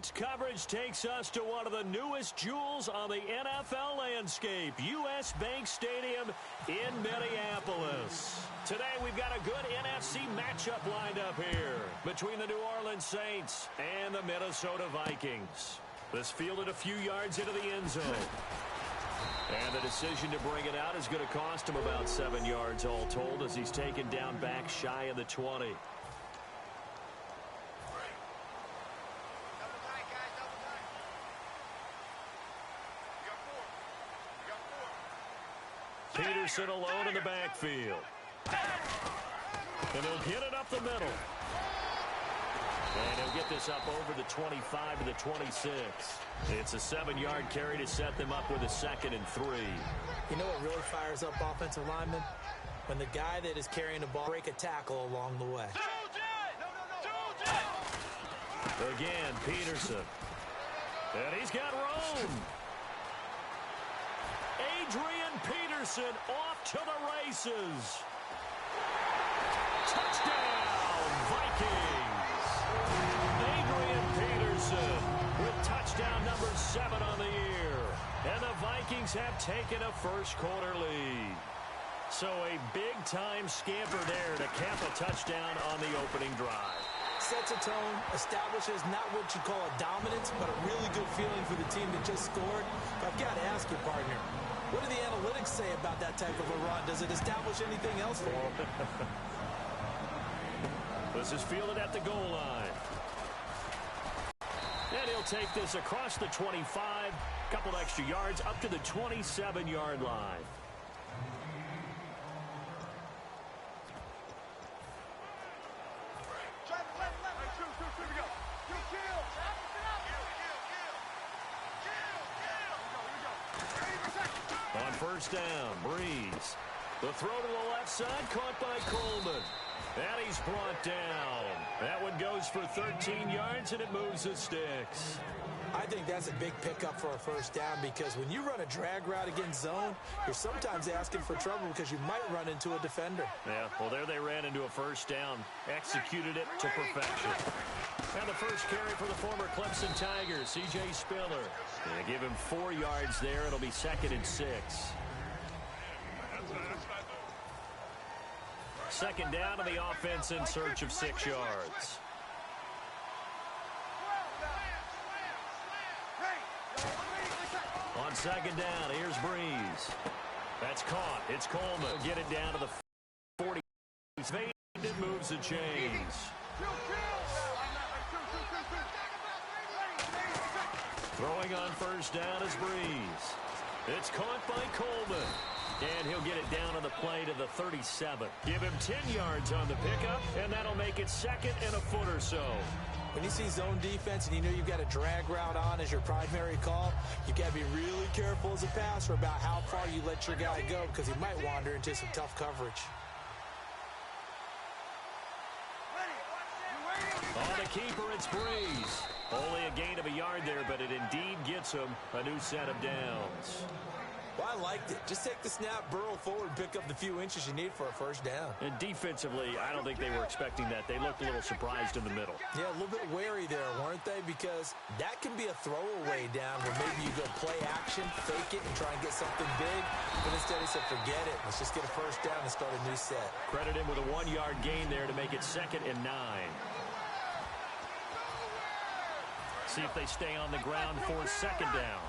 Next coverage takes us to one of the newest jewels on the NFL landscape, U.S. Bank Stadium in Minneapolis. Today we've got a good NFC matchup lined up here between the New Orleans Saints and the Minnesota Vikings. This fielded a few yards into the end zone. And the decision to bring it out is going to cost him about 7 yards all told as he's taken down back shy of the 20. Peterson alone in the backfield. And he'll get it up the middle. And he'll get this up over the 25 to the 26. It's a 7-yard carry to set them up with a 2nd and 3. You know what really fires up offensive linemen? When the guy that is carrying the ball break a tackle along the way. Again, Peterson. And he's got room. Adrian Peterson off to the races. Touchdown, Vikings. Adrian Peterson with touchdown number 7 on the year. And the Vikings have taken a first-quarter lead. So a big-time scamper there to cap a touchdown on the opening drive. Sets a tone, establishes not what you call a dominance, but a really good feeling for the team that just scored. But I've got to ask you, partner, what do the analytics say about that type of a run? Does it establish anything else for him? This is fielded at the goal line. And he'll take this across the 25, couple extra yards up to the 27-yard line. On first down, Breeze. The throw to the left side, caught by Coleman. And he's brought down. That one goes for 13 yards, and it moves the sticks. I think that's a big pickup for a first down because when you run a drag route against zone, you're sometimes asking for trouble because you might run into a defender. Yeah, well, there they ran into a first down. Executed it to perfection. And the first carry for the former Clemson Tigers, C.J. Spiller. They give him 4 yards there. It'll be 2nd and 6. Second down to the offense in search of 6 yards. On second down, here's Breeze. That's caught. It's Coleman. Get it down to the 40. He's made it, moves the chains. Throwing on first down is Breeze. It's caught by Coleman. And he'll get it down on the play to the 37. Give him 10 yards on the pickup, and that'll make it 2nd and a foot or so. When you see zone defense and you know you've got a drag route on as your primary call, you've got to be really careful as a passer about how far you let your guy go because he might wander into some tough coverage. On the keeper, it's Breeze. Only a gain of a yard there, but it indeed gets him a new set of downs. Well, I liked it. Just take the snap, burrow forward, pick up the few inches you need for a first down. And defensively, I don't think they were expecting that. They looked a little surprised in the middle. Yeah, a little bit wary there, weren't they? Because that can be a throwaway down where maybe you go play action, fake it, and try and get something big. But instead he said, forget it. Let's just get a first down and start a new set. Credit him with a 1-yard gain there to make it 2nd and 9. See if they stay on the ground for 2nd down.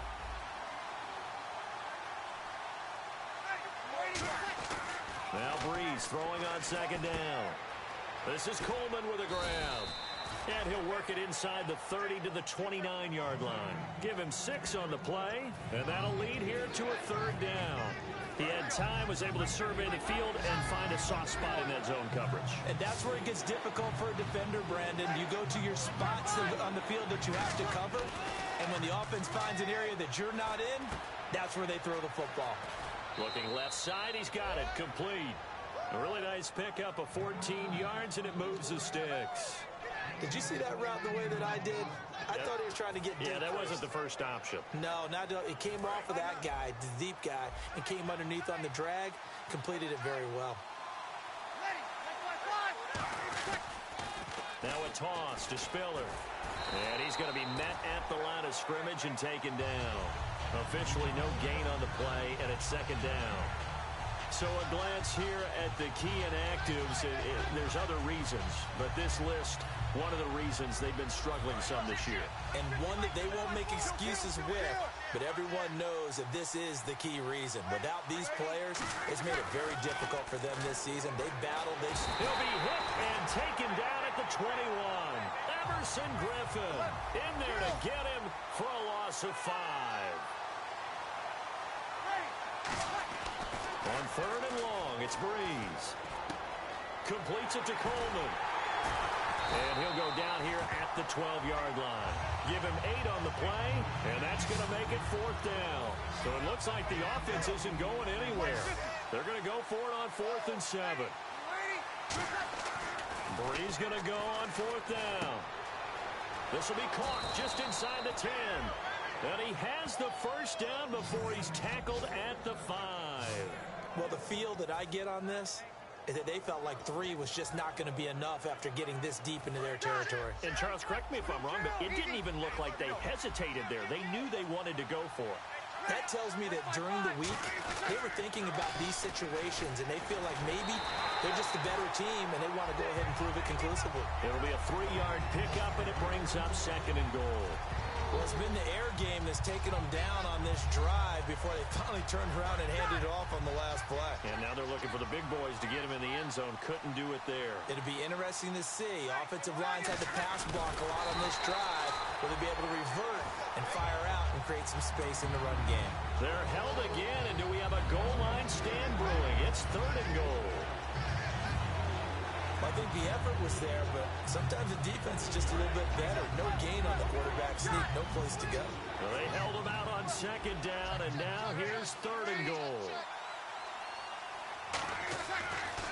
Now Breeze throwing on 2nd down. This is Coleman with a grab. And he'll work it inside the 30 to the 29-yard line. Give him 6 on the play, and that'll lead here to a 3rd down. He had time, was able to survey the field and find a soft spot in that zone coverage. And that's where it gets difficult for a defender, Brandon. You go to your spots on the field that you have to cover, and when the offense finds an area that you're not in, that's where they throw the football. Looking left side, he's got it. Complete. A really nice pickup of 14 yards, and it moves the sticks. Did you see that route the way that I did? I thought he was trying to get deep. Yeah, that wasn't the first option. No, it came off of that guy, the deep guy, and came underneath on the drag. Completed it very well. Now a toss to Spiller. And he's going to be met at the line of scrimmage and taken down. Officially no gain on the play, and it's second down. So a glance here at the key inactives. There's other reasons, but this list, one of the reasons they've been struggling some this year. And one that they won't make excuses with, but everyone knows that this is the key reason. Without these players, it's made it very difficult for them this season. They battled. He'll be hit and taken down at the 21. Emerson Griffin in there to get him for a loss of 5. On third and long, it's Breeze. Completes it to Coleman. And he'll go down here at the 12-yard line. Give him 8 on the play, and that's going to make it 4th down. So it looks like the offense isn't going anywhere. They're going to go for it on 4th and 7. Breeze going to go on 4th down. This will be caught just inside the 10. And he has the first down before he's tackled at the 5. Well, the feel that I get on this is that they felt like 3 was just not going to be enough after getting this deep into their territory. And Charles, correct me if I'm wrong, but it didn't even look like they hesitated there. They knew they wanted to go for it. That tells me that during the week, they were thinking about these situations, and they feel like maybe they're just a better team, and they want to go ahead and prove it conclusively. It'll be a 3-yard pickup, and it brings up 2nd and goal. Well, it's been the air game that's taken them down on this drive before they finally turned around and handed it off on the last play. And now they're looking for the big boys to get him in the end zone. Couldn't do it there. It'll be interesting to see. Offensive lines had to pass block a lot on this drive. Will they be able to revert and fire out and create some space in the run game? They're held again, and do we have a goal line stand brewing? It's 3rd and goal. I think the effort was there, but sometimes the defense is just a little bit better. No gain on the quarterback sneak, no place to go. Well, they held him out on 2nd down, and now here's 3rd and goal.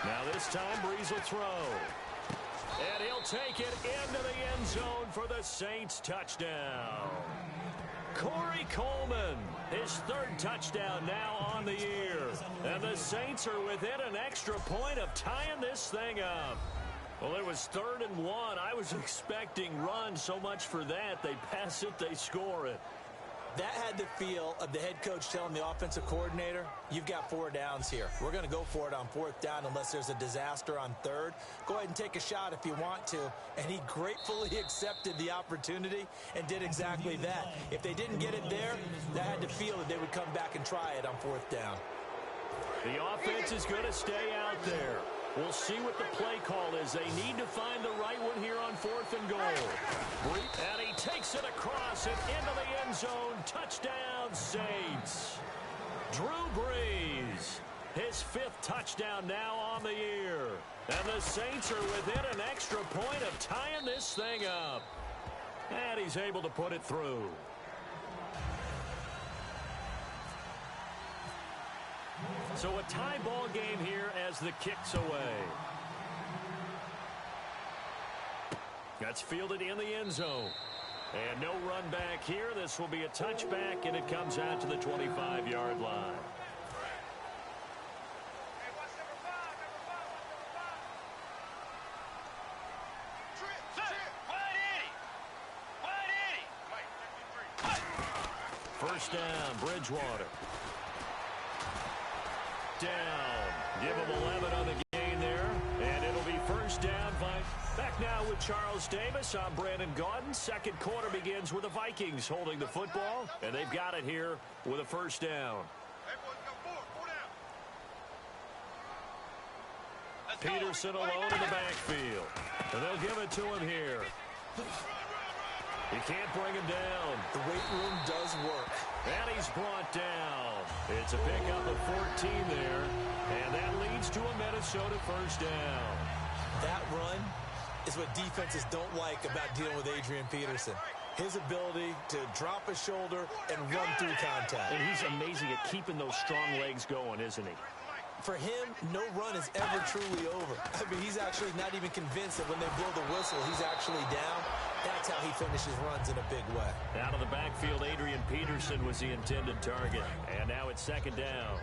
Now this time, Breeze will throw. And he'll take it into the end zone for the Saints touchdown. Corey Coleman, his 3rd touchdown now on the year. And the Saints are within an extra point of tying this thing up. Well, it was 3rd and 1. I was expecting run so much for that. They pass it, they score it. That had the feel of the head coach telling the offensive coordinator, you've got 4 downs here. We're going to go for it on 4th down unless there's a disaster on 3rd. Go ahead and take a shot if you want to. And he gratefully accepted the opportunity and did exactly that. If they didn't get it there, that had the feel that they would come back and try it on 4th down. The offense is going to stay out there. We'll see what the play call is. They need to find the right one here on 4th and goal. And he takes it across and into the end zone. Touchdown, Saints. Drew Brees, his 5th touchdown now on the year. And the Saints are within an extra point of tying this thing up. And he's able to put it through. So a tie ball game here as the kick's away. That's fielded in the end zone. And no run back here. This will be a touchback, and it comes out to the 25-yard line. First down, Bridgewater. Down. Give him 11 on the gain there. And it'll be first down. Back now with Charles Davis. I'm Brandon Gaudin. 2nd quarter begins with the Vikings holding the football. And they've got it here with a first down. Peterson alone in the backfield. And they'll give it to him here. He can't bring him down. The weight room does work. And he's brought down. It's a pickup of 14 there. And that leads to a Minnesota first down. That run is what defenses don't like about dealing with Adrian Peterson. His ability to drop his shoulder and run through contact. And he's amazing at keeping those strong legs going, isn't he? For him, no run is ever truly over. I mean, he's actually not even convinced that when they blow the whistle, he's actually down. That's how he finishes runs in a big way. Out of the backfield, Adrian Peterson was the intended target. And now it's 2nd down.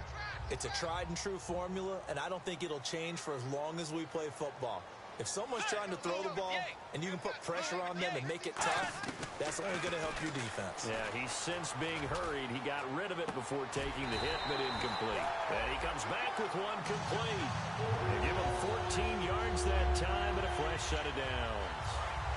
It's a tried and true formula, and I don't think it'll change for as long as we play football. If someone's trying to throw the ball and you can put pressure on them and make it tough, that's only going to help your defense. Yeah, he's since being hurried. He got rid of it before taking the hit, but incomplete. And he comes back with one complete. They give him 14 yards that time and a fresh set of downs.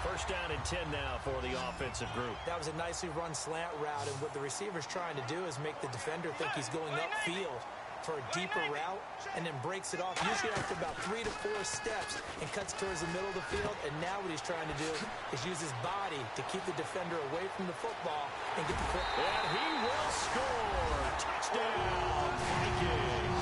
First down and 10 now for the offensive group. That was a nicely run slant route, and what the receiver's trying to do is make the defender think he's going upfield for a deeper route, and then breaks it off, usually after about 3 to 4 steps, and cuts towards the middle of the field. And now what he's trying to do is use his body to keep the defender away from the football and get the quick. And he will score. Touchdown, Vikings.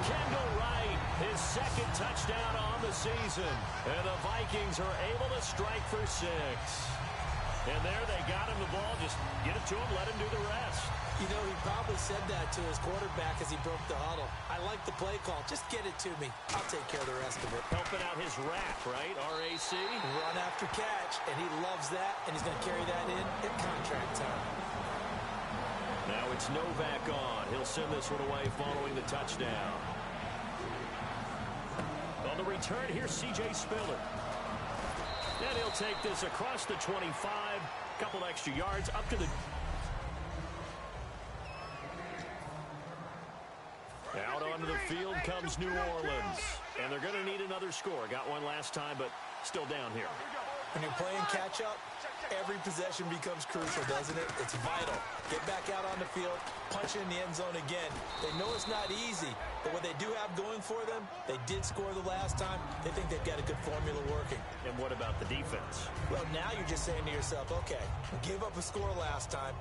Kendall Wright, his second touchdown on the season. And the Vikings are able to strike for 6. And there they got him the ball. Just get it to him, let him do the rest. You know, he probably said that to his quarterback as he broke the huddle. I like the play call. Just get it to me. I'll take care of the rest of it. Helping out his RAC, right? R-A-C? Run after catch, and he loves that, and he's going to carry that in at contract time. Now it's Novak on. He'll send this one away following the touchdown. On the return, here's C.J. Spiller. And he'll take this across the 25. Couple extra yards up to the... Out onto the field comes New Orleans. And they're going to need another score. Got one last time, but still down here. When you're playing catch-up, every possession becomes crucial, doesn't it? It's vital. Get back out on the field, punch it in the end zone again. They know it's not easy, but what they do have going for them, they did score the last time. They think they've got a good formula working. And what about the defense? Well, now you're just saying to yourself, okay, we gave up a score last time.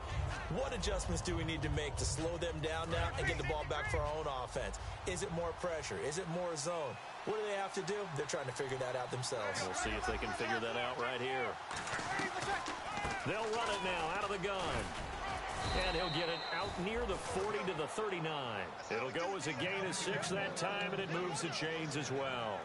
What adjustments do we need to make to slow them down now and get the ball back for our own offense? Is it more pressure? Is it more zone? What do they have to do? They're trying to figure that out themselves. We'll see if they can figure that out right here. They'll run it now out of the gun. And he'll get it out near the 40 to the 39. It'll go as a gain of 6 that time, and it moves the chains as well.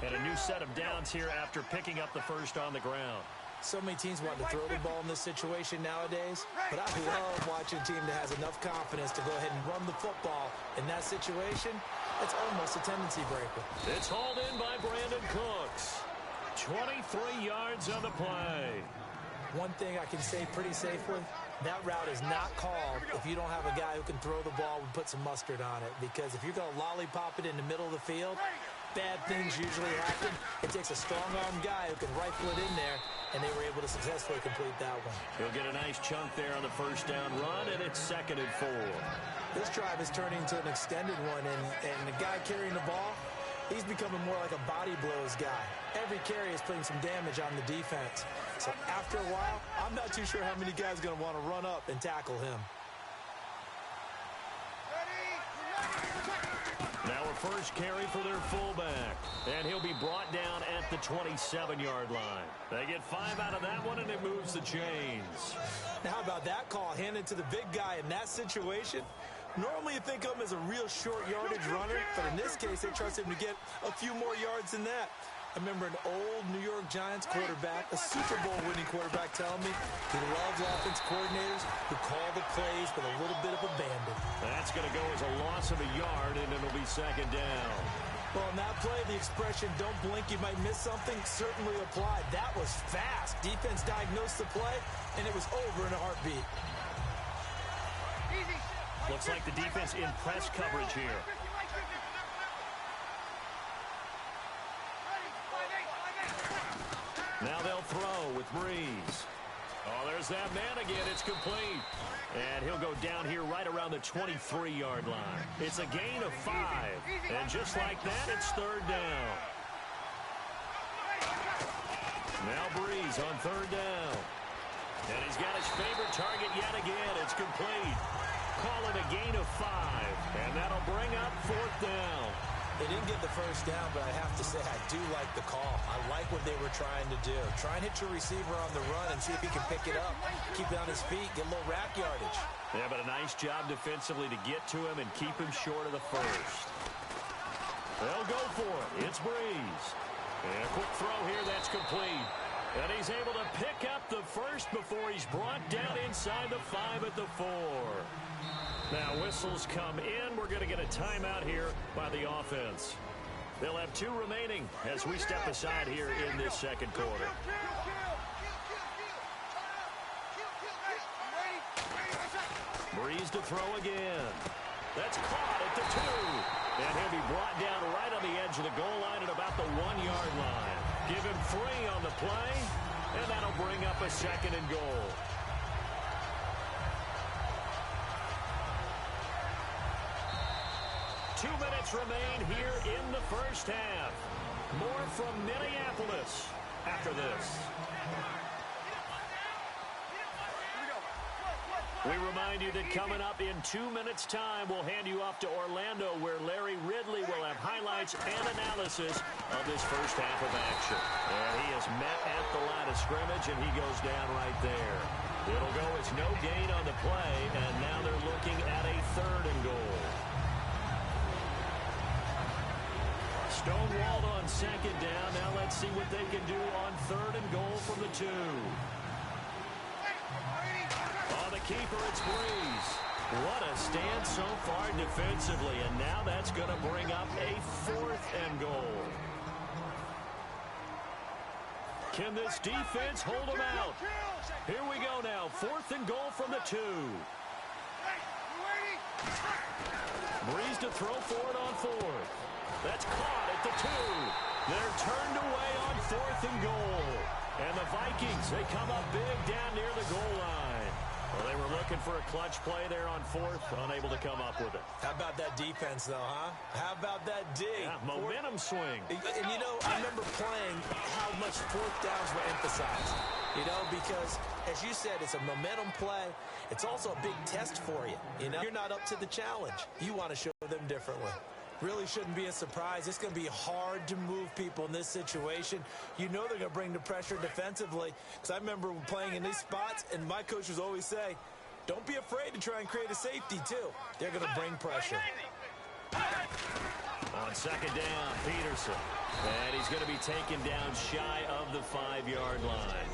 And a new set of downs here after picking up the first on the ground. So many teams want to throw the ball in this situation nowadays, but I love watching a team that has enough confidence to go ahead and run the football. In that situation, it's almost a tendency breaker. It's hauled in by Brandon Cooks. 23 yards on the play. One thing I can say pretty safely, that route is not called if you don't have a guy who can throw the ball and put some mustard on it. Because if you're going to lollipop it in the middle of the field, bad things usually happen. It takes a strong-armed guy who can rifle it in there, and they were able to successfully complete that one. He'll get a nice chunk there on the first down run, and it's 2nd and 4. This drive is turning into an extended one, and the guy carrying the ball, he's becoming more like a body blows guy. Every carry is putting some damage on the defense. So after a while, I'm not too sure how many guys are going to want to run up and tackle him. Now a first carry for their fullback. And he'll be brought down at the 27-yard line. They get 5 out of that one, and it moves the chains. Now, how about that call handed to the big guy in that situation? Normally you think of him as a real short yardage runner, but in this case, they trust him to get a few more yards than that. I remember an old New York Giants quarterback, a Super Bowl winning quarterback, telling me he loves offense coordinators who call the plays with a little bit of abandon. That's going to go as a loss of a yard, and it'll be 2nd down. Well, in that play, the expression, don't blink, you might miss something, certainly applied. That was fast. Defense diagnosed the play, and it was over in a heartbeat. Looks like the defense in press coverage here. Now they'll throw with Breeze. Oh, there's that man again. It's complete. And he'll go down here right around the 23-yard line. It's a gain of 5. And just like that, it's 3rd down. Now Breeze on 3rd down. And he's got his favorite target yet again. It's complete. Call it a gain of 5. And that'll bring up 4th down. They didn't get the first down, but I have to say I do like the call. I like what they were trying to do. Try and hit your receiver on the run and see if he can pick it up. Keep it on his feet, get a little rack yardage. Yeah, but a nice job defensively to get to him and keep him short of the first. They'll go for it. It's Breeze. And a quick throw here, that's complete. And he's able to pick up the first before he's brought down inside the 5 at the 4. Now whistles come in. We're going to get a timeout here by the offense. They'll have 2 remaining as we step aside here in this second quarter. Breeze to throw again. That's caught at the 2. And he'll be brought down right on the edge of the goal line at about the 1-yard line. Give him 3 on the play, and that'll bring up a second and goal. Two minutes remain here in the first half. More from Minneapolis after this. We remind you that coming up in 2 minutes' time, we'll hand you off to Orlando, where Larry Ridley will have highlights and analysis of this first half of action. And he is met at the line of scrimmage, and he goes down right there. It'll go as no gain on the play, and now they're looking at a 3rd and goal. Stonewalled on 2nd down. Now let's see what they can do on 3rd and goal from the 2. On the keeper, it's Breeze. What a stand so far defensively, and now that's going to bring up a 4th and goal. Can this defense hold them out? Here we go now. 4th and goal from the 2. Breeze to throw for it on 4th. That's caught at the 2. They're turned away on 4th and goal. And the Vikings, they come up big down near the goal line. Well, they were looking for a clutch play there on 4th, unable to come up with it. How about that defense, though, huh? How about that D? Yeah, momentum swing. And, you know, I remember playing how much 4th downs were emphasized. You know, because, as you said, it's a momentum play. It's also a big test for you. You know, you're not up to the challenge. You want to show them differently. Really shouldn't be a surprise. It's going to be hard to move people in this situation. You know they're going to bring the pressure defensively. Because I remember playing in these spots, and my coaches always say, don't be afraid to try and create a safety, too. They're going to bring pressure. On 2nd down, Peterson. And he's going to be taken down shy of the 5-yard line.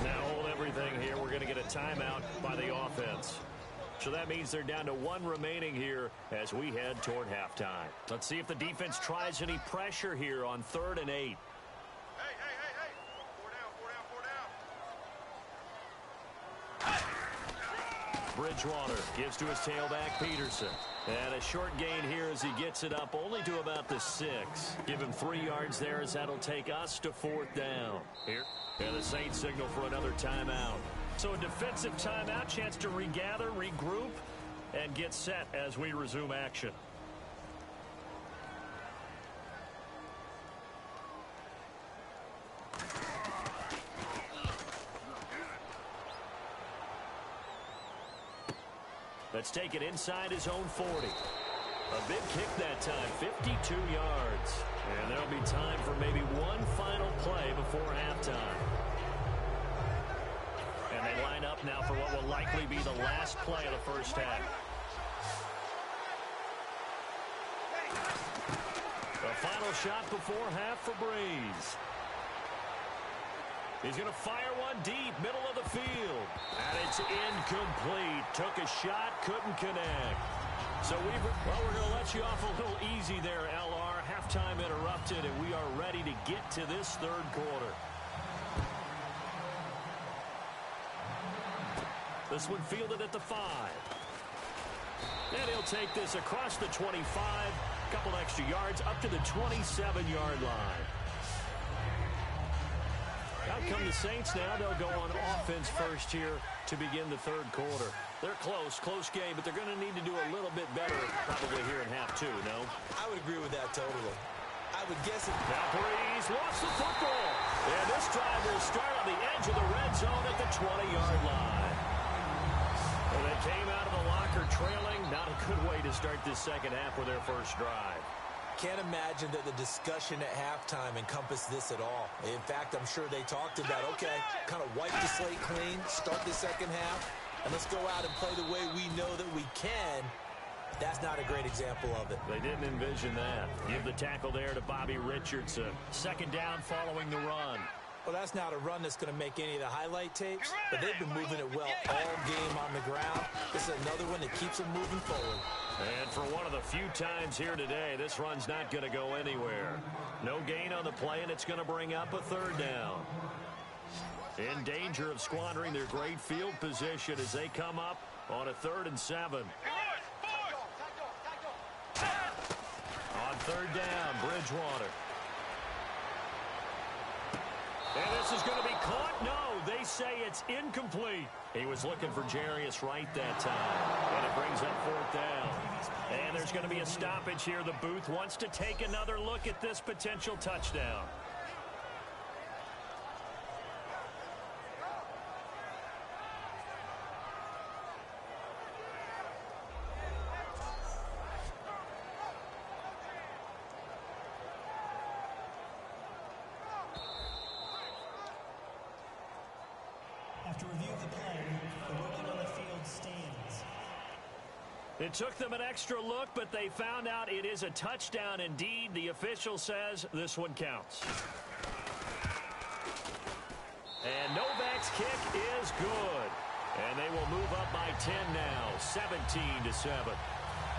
Now hold everything here. We're going to get a timeout by the offense. So that means they're down to 1 remaining here as we head toward halftime. Let's see if the defense tries any pressure here on 3rd and 8. Hey. 4 down. Bridgewater gives to his tailback, Peterson. And a short gain here as he gets it up only to about the 6. Give him 3 yards there as that'll take us to 4th down. Here, and the Saints signal for another timeout. So a defensive timeout, chance to regather, regroup, and get set as we resume action. Let's take it inside his own 40. A big kick that time, 52 yards. And there'll be time for maybe one final play before halftime. And they line up now for what will likely be the last play of the first half. The final shot before half for Breeze. He's going to fire one deep, middle of the field. And it's incomplete. Took a shot, couldn't connect. So we're going to let you off a little easy there, LR. Halftime interrupted, and we are ready to get to this 3rd quarter. This one fielded at the 5. And he'll take this across the 25. A couple extra yards up to the 27-yard line. Out come the Saints now. They'll go on offense first here to begin the 3rd quarter. They're close game, but they're going to need to do a little bit better probably here in half 2, no? I would agree with that totally. I would guess it. Now Breeze lost the football. And this drive will start on the edge of the red zone at the 20-yard line. And they came out of the locker trailing. Not a good way to start this second half with their first drive. Can't imagine that the discussion at halftime encompassed this at all. In fact, I'm sure they talked about, okay, kind of wipe the slate clean, start the second half, and let's go out and play the way we know that we can. That's not a great example of it. They didn't envision that. Give the tackle there to Bobby Richardson. 2nd down following the run. Well, that's not a run that's going to make any of the highlight tapes, but they've been moving it well all game on the ground. This is another one that keeps them moving forward. And for one of the few times here today, this run's not going to go anywhere. No gain on the play, and it's going to bring up a third down. In danger of squandering their great field position as they come up on a 3rd and 7. On 3rd down, Bridgewater. And this is going to be caught. No, they say it's incomplete. He was looking for Jarius Wright that time. And it brings up 4th down. And there's going to be a stoppage here. The booth wants to take another look at this potential touchdown. After review of the play, the ruling on the field stands. It took them an extra look, but they found out it is a touchdown indeed. The official says this one counts. And Novak's kick is good. And they will move up by 10 now, 17-7.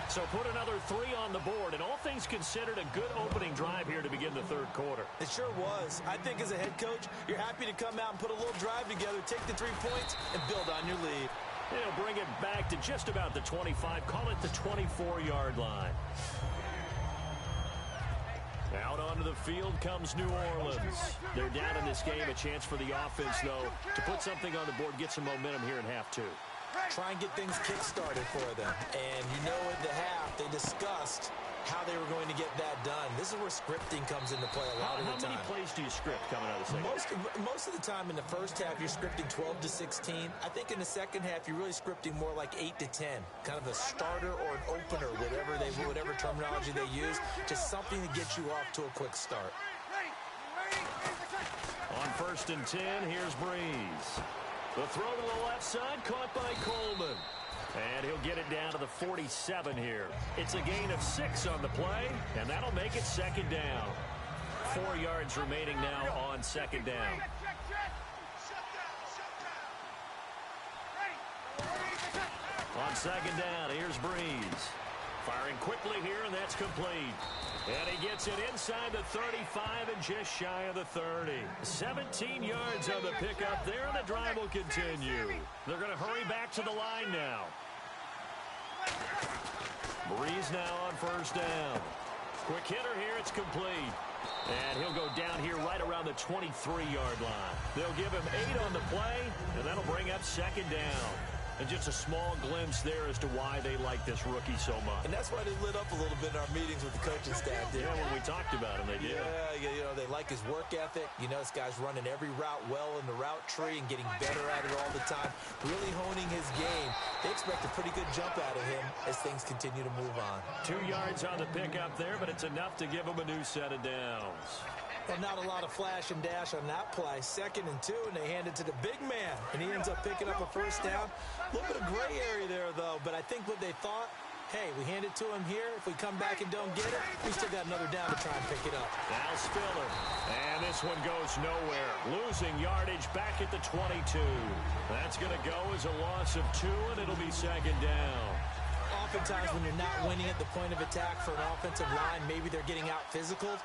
So put another 3 on the board, and all things considered, a good opening drive here to begin the 3rd quarter. It sure was. I think as a head coach, you're happy to come out and put a little drive together, take the 3 points, and build on your lead. They'll bring it back to just about the 25, call it the 24-yard line. Out onto the field comes New Orleans. They're down in this game, a chance for the offense, though, to put something on the board, get some momentum here in half 2. Try and get things kick-started for them. And you know at the half, they discussed how they were going to get that done. This is where scripting comes into play a lot of the time. How many plays do you script coming out of the second? Most of the time in the first half, you're scripting 12 to 16. I think in the second half, you're really scripting more like 8 to 10. Kind of a starter or an opener, whatever terminology they use. Just something to get you off to a quick start. On 1st and 10, here's Breeze. The throw to the left side, caught by Coleman. And he'll get it down to the 47 here. It's a gain of 6 on the play, and that'll make it 2nd down. 4 yards remaining now on 2nd down. On 2nd down, here's Breeze. Firing quickly here, and that's complete. And he gets it inside the 35 and just shy of the 30. 17 yards on the pickup there, and the drive will continue. They're going to hurry back to the line now. Breeze now on 1st down. Quick hitter here, it's complete. And he'll go down here right around the 23-yard line. They'll give him 8 on the play, and that'll bring up 2nd down. And just a small glimpse there as to why they like this rookie so much. And that's why they lit up a little bit in our meetings with the coaching staff. Yeah, when we talked about him, they did. Yeah, you know, they like his work ethic. You know, this guy's running every route well in the route tree and getting better at it all the time. Really honing his game. They expect a pretty good jump out of him as things continue to move on. 2 yards on the pickup there, but it's enough to give him a new set of downs. Well, not a lot of flash and dash on that play. 2nd and 2, and they hand it to the big man. And he ends up picking up a 1st down. A little bit of gray area there, though. But I think what they thought, hey, we hand it to him here. If we come back and don't get it, we still got another down to try and pick it up. Now Spiller. And this one goes nowhere. Losing yardage back at the 22. That's going to go as a loss of 2, and it'll be 2nd down. Oftentimes when you're not winning at the point of attack for an offensive line, maybe they're getting out physical.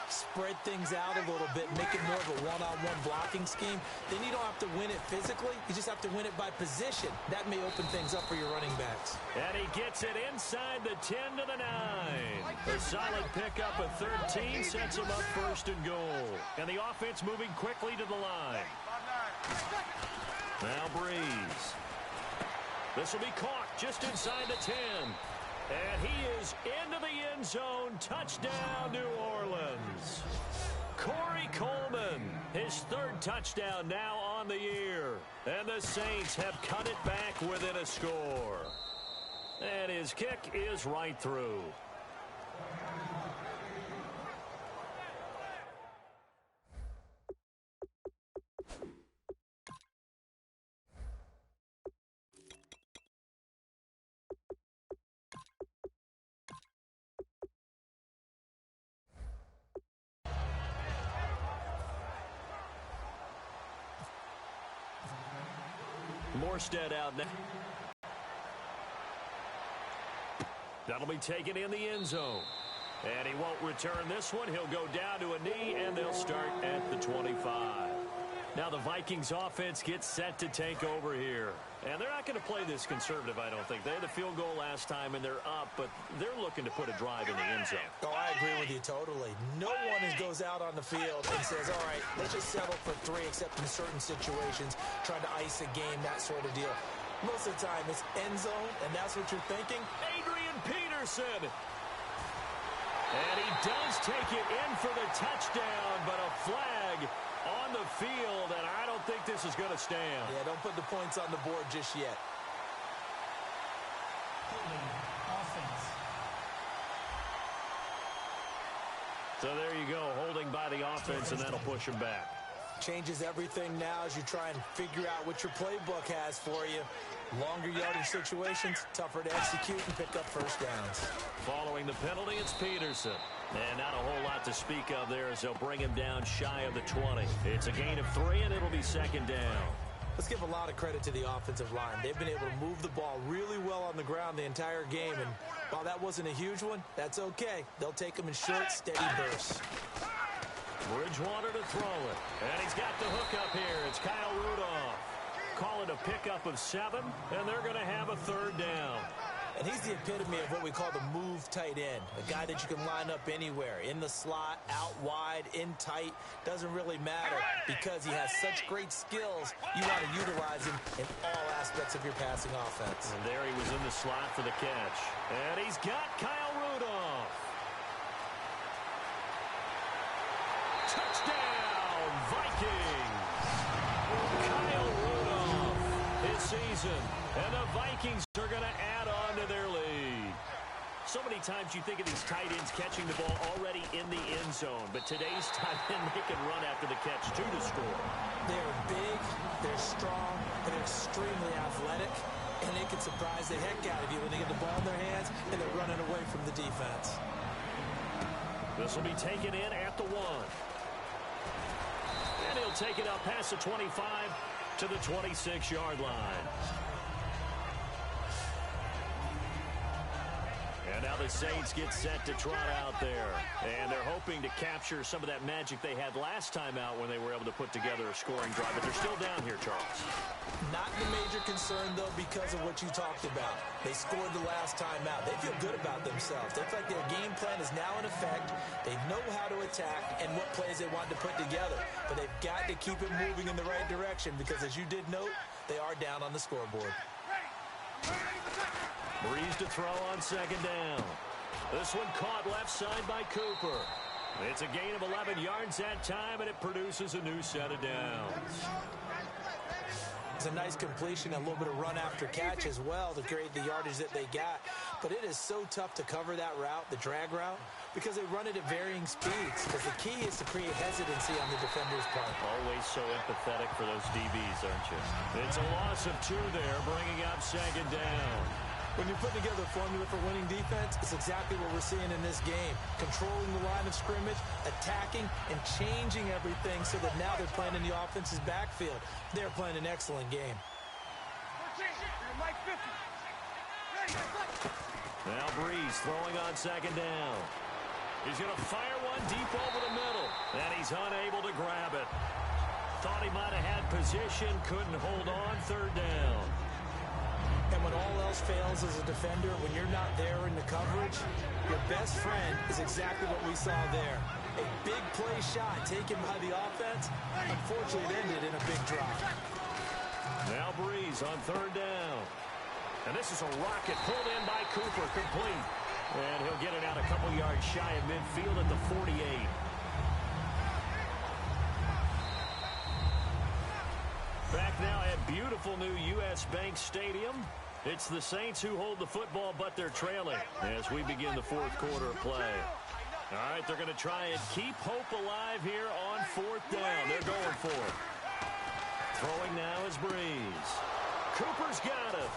Spread things out a little bit, make it more of a one-on-one blocking scheme. Then you don't have to win it physically. You just have to win it by position. That may open things up for your running backs. And he gets it inside the 10 to the 9. A solid pickup of 13 sets him up 1st and goal. And the offense moving quickly to the line. Now Breeze. This will be caught just inside the 10. And he is into the end zone. Touchdown, New Orleans. Corey Coleman, his 3rd touchdown now on the year. And the Saints have cut it back within a score. And his kick is right through. Morstead out now. That'll be taken in the end zone. And he won't return this one. He'll go down to a knee, and they'll start at the 25. Now the Vikings offense gets set to take over here. And they're not going to play this conservative, I don't think. They had the field goal last time, and they're up, but they're looking to put a drive in the end zone. Oh, I agree with you totally. No one goes out on the field and says, all right, let's just settle for 3, except in certain situations, trying to ice a game, that sort of deal. Most of the time, it's end zone, and that's what you're thinking. Adrian Peterson. And he does take it in for the touchdown, but a flag on the field, and I don't think this is going to stand. Yeah, don't put the points on the board just yet. Offense. So there you go, holding by the offense, and that'll push him back. Changes everything now as you try and figure out what your playbook has for you. Longer yardage situations, tougher to execute and pick up first downs. Following the penalty, it's Peterson. And not a whole lot to speak of there as they'll bring him down shy of the 20. It's a gain of 3, and it'll be second down. Let's give a lot of credit to the offensive line. They've been able to move the ball really well on the ground the entire game. And while that wasn't a huge one, that's okay. They'll take them in short, steady bursts. Bridgewater to throw it. And he's got the hook up here. It's Kyle Rudolph. Call it a pickup of 7, and they're going to have a third down. And he's the epitome of what we call the move tight end. A guy that you can line up anywhere. In the slot, out wide, in tight. Doesn't really matter because he has such great skills. You want to utilize him in all aspects of your passing offense. And there he was in the slot for the catch. And he's got Kyle Rudolph. Touchdown, Vikings. Kyle Rudolph, his season. And the Vikings are going to add on to their lead. So many times you think of these tight ends catching the ball already in the end zone. But today's tight end, they can run after the catch, too, to score. They're big, they're strong, and they're extremely athletic. And they can surprise the heck out of you when they get the ball in their hands and they're running away from the defense. This will be taken in at the 1. And he'll take it up past the 25 to the 26-yard line. And now the Saints get set to trot out there. And they're hoping to capture some of that magic they had last time out when they were able to put together a scoring drive. But they're still down here, Charles. Not the major concern, though, because of what you talked about. They scored the last time out. They feel good about themselves. They feel like their game plan is now in effect. They know how to attack and what plays they want to put together. But they've got to keep it moving in the right direction because, as you did note, they are down on the scoreboard. Breeze to throw on second down. This one caught left side by Cooper. It's a gain of 11 yards that time, and it produces a new set of downs. It's a nice completion, a little bit of run after catch as well to create the yardage that they got. But it is so tough to cover that route, the drag route, because they run it at varying speeds. Because the key is to create hesitancy on the defender's part. Always so empathetic for those DBs, aren't you? It's a loss of 2 there, bringing up second down. When you put together a formula for winning defense, it's exactly what we're seeing in this game. Controlling the line of scrimmage, attacking, and changing everything so that now they're playing in the offense's backfield. They're playing an excellent game. Now Breeze throwing on second down. He's going to fire one deep over the middle, and he's unable to grab it. Thought he might have had position, couldn't hold on, third down. And when all else fails as a defender, when you're not there in the coverage, your best friend is exactly what we saw there. A big play shot taken by the offense. Unfortunately, it ended in a big drop. Now Breeze on third down. And this is a rocket pulled in by Cooper, complete. And he'll get it out a couple yards shy of midfield at the 48. Back now at beautiful new U.S. Bank Stadium. It's the Saints who hold the football, but they're trailing as we begin the fourth quarter of play. All right, they're going to try and keep hope alive here on fourth down. They're going for it. Throwing now is Breeze. Cooper's got it.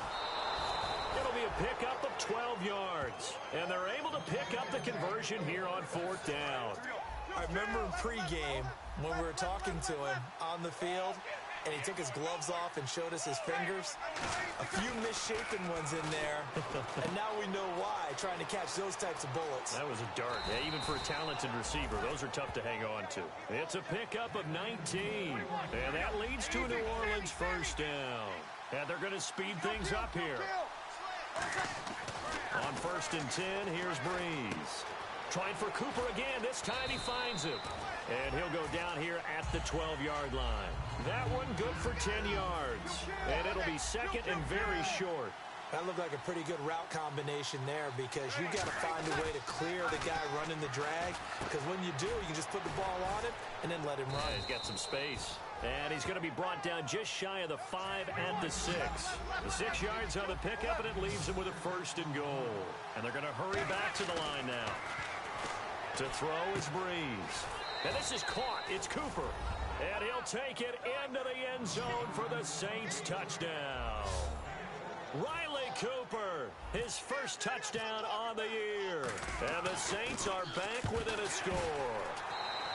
It'll be a pickup of 12 yards. And they're able to pick up the conversion here on fourth down. I remember in pregame when we were talking to him on the field, and he took his gloves off and showed us his fingers. A few misshapen ones in there, and now we know why, trying to catch those types of bullets. That was a dart. Yeah, even for a talented receiver, those are tough to hang on to. It's a pickup of 19, and that leads to New Orleans first down. And they're going to speed things up here. On 1st and 10, here's Breeze. Trying for Cooper again. This time he finds him. And he'll go down here at the 12-yard line. That one good for 10 yards. And it'll be second and very short. That looked like a pretty good route combination there because you got to find a way to clear the guy running the drag. Because when you do, you can just put the ball on him and then let him run. Yeah, he's got some space. And he's going to be brought down just shy of the 5 at the 6. The 6 yards on the pickup, and it leaves him with a 1st and goal. And they're going to hurry back to the line now. To throw is Breeze. And this is caught. It's Cooper. And he'll take it into the end zone for the Saints touchdown. Riley Cooper, his first touchdown on the year. And the Saints are back within a score.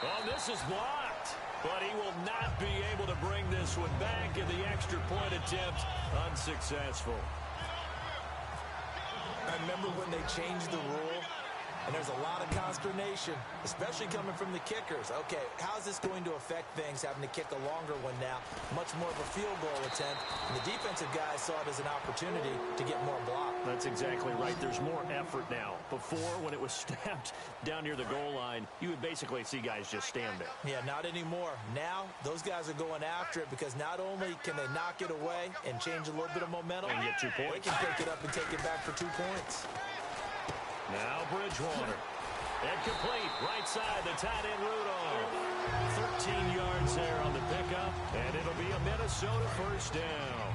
Oh, this is blocked. But he will not be able to bring this one back, and the extra point attempt unsuccessful. I remember when they changed the rule, and there's a lot of consternation, especially coming from the kickers. Okay, how's this going to affect things, having to kick a longer one now? Much more of a field goal attempt. And the defensive guys saw it as an opportunity to get more block. That's exactly right. There's more effort now. Before, when it was snapped down near the goal line, you would basically see guys just stand there. Yeah, not anymore. Now, those guys are going after it because not only can they knock it away and change a little bit of momentum, and get 2 points. They can pick it up and take it back for 2 points. Now Bridgewater. And complete. Right side, the tight end Rudolph. 13 yards there on the pickup, and it'll be a Minnesota first down.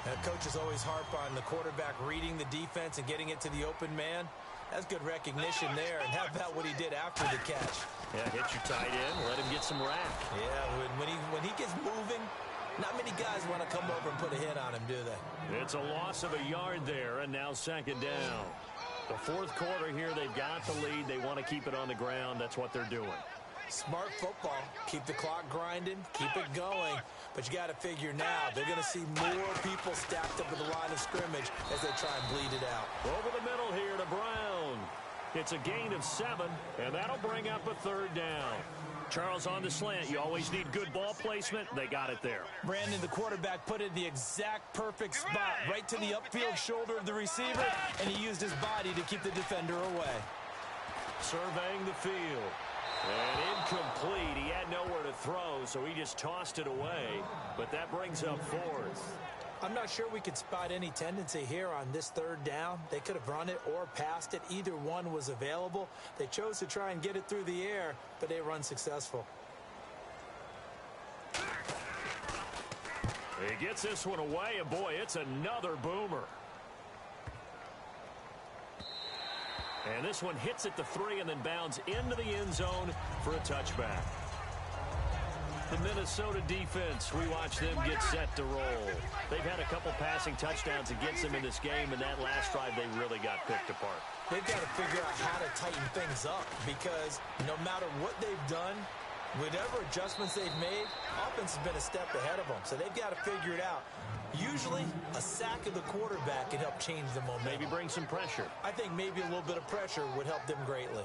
Now, coaches always harp on the quarterback reading the defense and getting it to the open man. That's good recognition there. And how about what he did after the catch? Yeah, hit your tight end, let him get some rack. Yeah, when he gets moving, not many guys want to come over and put a hit on him, do they? It's a loss of a yard there, and now 2nd down. The 4th quarter here, they've got the lead. They want to keep it on the ground. That's what they're doing. Smart football. Keep the clock grinding. Keep it going. But you got to figure now, they're going to see more people stacked up at the line of scrimmage as they try and bleed it out. Over the middle here to Brown. It's a gain of 7, and that'll bring up a 3rd down. Charles, on the slant, you always need good ball placement. They got it there. Brandon, the quarterback, put it in the exact perfect spot, right to the upfield shoulder of the receiver, and he used his body to keep the defender away. Surveying the field. And incomplete. He had nowhere to throw, so he just tossed it away. But that brings up 4th. I'm not sure we could spot any tendency here on this 3rd down. They could have run it or passed it. Either one was available. They chose to try and get it through the air, but they were unsuccessful. He gets this one away, and boy, it's another boomer. And this one hits at the 3 and then bounds into the end zone for a touchback. The Minnesota defense, we watch them get set to roll. They've had a couple passing touchdowns against them in this game, and that last drive they really got picked apart. They've got to figure out how to tighten things up because no matter what they've done, whatever adjustments they've made, offense has been a step ahead of them. So they've got to figure it out. Usually, a sack of the quarterback can help change the momentum. Maybe bring some pressure. I think maybe a little bit of pressure would help them greatly.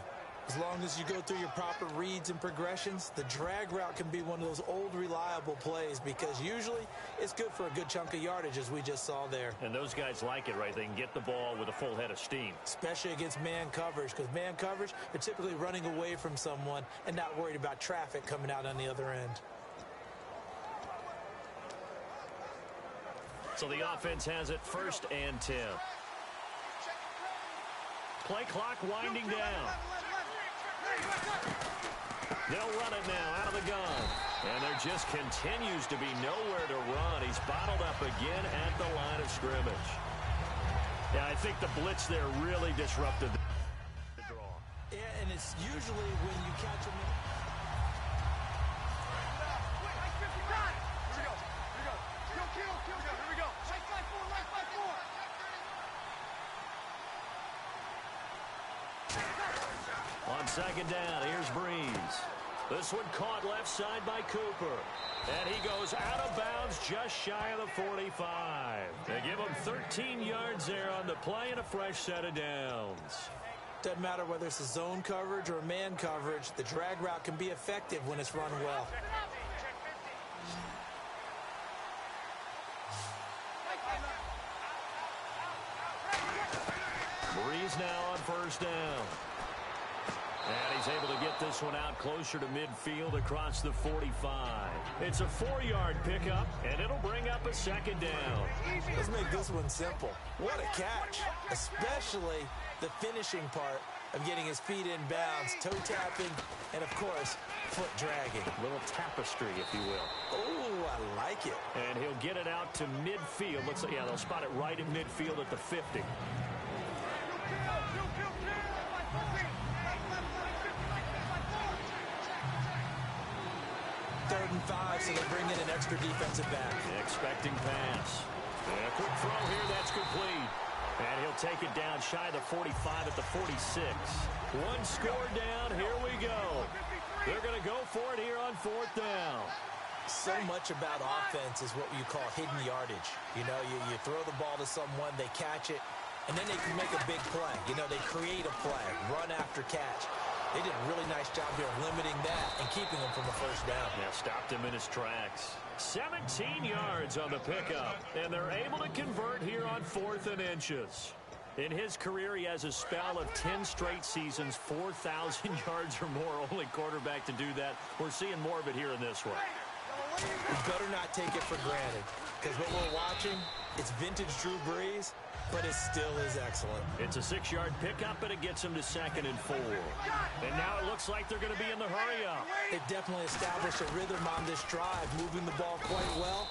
As long as you go through your proper reads and progressions, the drag route can be one of those old reliable plays because usually it's good for a good chunk of yardage as we just saw there. And those guys like it, right? They can get the ball with a full head of steam. Especially against man coverage because man coverage, they're typically running away from someone and not worried about traffic coming out on the other end. So the offense has it 1st and 10. Play clock winding down. They'll run it now out of the gun. And there just continues to be nowhere to run. He's bottled up again at the line of scrimmage. Yeah, I think the blitz there really disrupted the draw. Yeah, and it's usually when you catch him. On 2nd down, here's Breeze. This one caught left side by Cooper. And he goes out of bounds just shy of the 45. They give him 13 yards there on the play and a fresh set of downs. Doesn't matter whether it's a zone coverage or a man coverage, the drag route can be effective when it's run well. Breeze now on first down. And he's able to get this one out closer to midfield across the 45. It's a 4-yard pickup, and it'll bring up a second down. Let's make this one simple. What a catch, especially the finishing part of getting his feet in bounds, toe tapping, and, of course, foot dragging. A little tapestry, if you will. Oh, I like it. And he'll get it out to midfield. Looks like, yeah, they'll spot it right at midfield at the 50. Third and 5, so they bring in an extra defensive back. Expecting pass. And a quick throw here, that's complete. And he'll take it down shy of the 45 at the 46. One score down, here we go. They're going to go for it here on fourth down. So much about offense is what you call hidden yardage. You know, you throw the ball to someone, they catch it, and then they can make a big play. You know, they create a play, run after catch. They did a really nice job here limiting that and keeping him from the first down. Yeah, stopped him in his tracks. 17 yards on the pickup, and they're able to convert here on 4th and inches. In his career, he has a spell of 10 straight seasons, 4,000 yards or more. Only quarterback to do that. We're seeing more of it here in this one. We better not take it for granted, because what we're watching, it's vintage Drew Brees, but it still is excellent. It's a 6-yard pickup, and it gets him to 2nd and 4. And now it looks like they're going to be in the hurry-up. They've definitely established a rhythm on this drive, moving the ball quite well.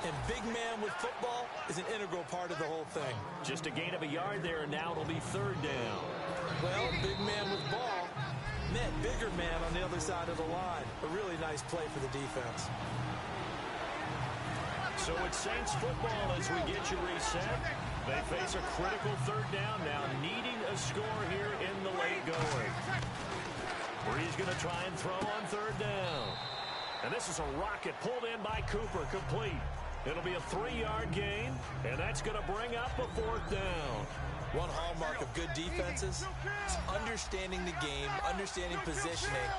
And big man with football is an integral part of the whole thing. Just a gain of a yard there, and now it'll be 3rd down. Well, big man with ball met bigger man on the other side of the line. A really nice play for the defense. So it's Saints football as we get you reset. They face a critical 3rd down now, needing a score here in the late going. Brees going to try and throw on 3rd down. And this is a rocket pulled in by Cooper, complete. It'll be a 3-yard gain, and that's going to bring up a 4th down. One hallmark of good defenses is understanding the game, understanding positioning,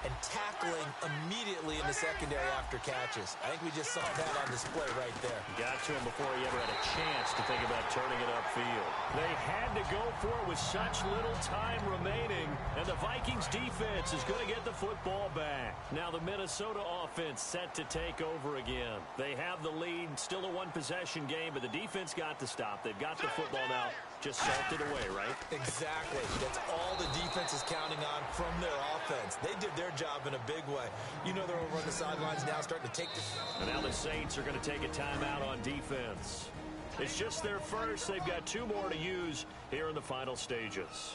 and tackling immediately in the secondary after catches. I think we just saw that on display right there. Got to him before he ever had a chance to think about turning it upfield. They had to go for it with such little time remaining, and the Vikings defense is going to get the football back. Now the Minnesota offense set to take over again. They have the lead, still a one-possession game, but the defense got to stop. They've got the football now. Just salted away, right? Exactly. That's all the defense is counting on from their offense. They did their job in a big way. You know they're over on the sidelines now starting to take this. And now the Saints are going to take a timeout on defense. It's just their first. They've got 2 more to use here in the final stages.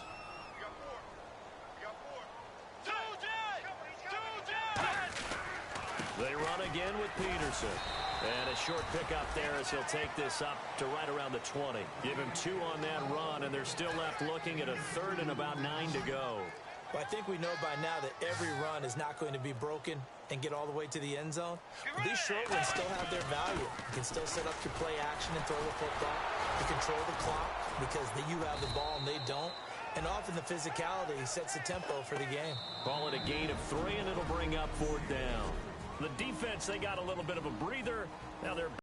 They run again with Peterson. And a short pickup there as he'll take this up to right around the 20. Give him 2 on that run, and they're still left looking at a 3rd and about 9 to go. Well, I think we know by now that every run is not going to be broken and get all the way to the end zone. But these short ones still have their value. You can still set up your play action and throw the football. You control the clock because you have the ball and they don't. And often the physicality sets the tempo for the game. Call it a gain of 3, and it'll bring up 4th down. The defense, they got a little bit of a breather. Now they're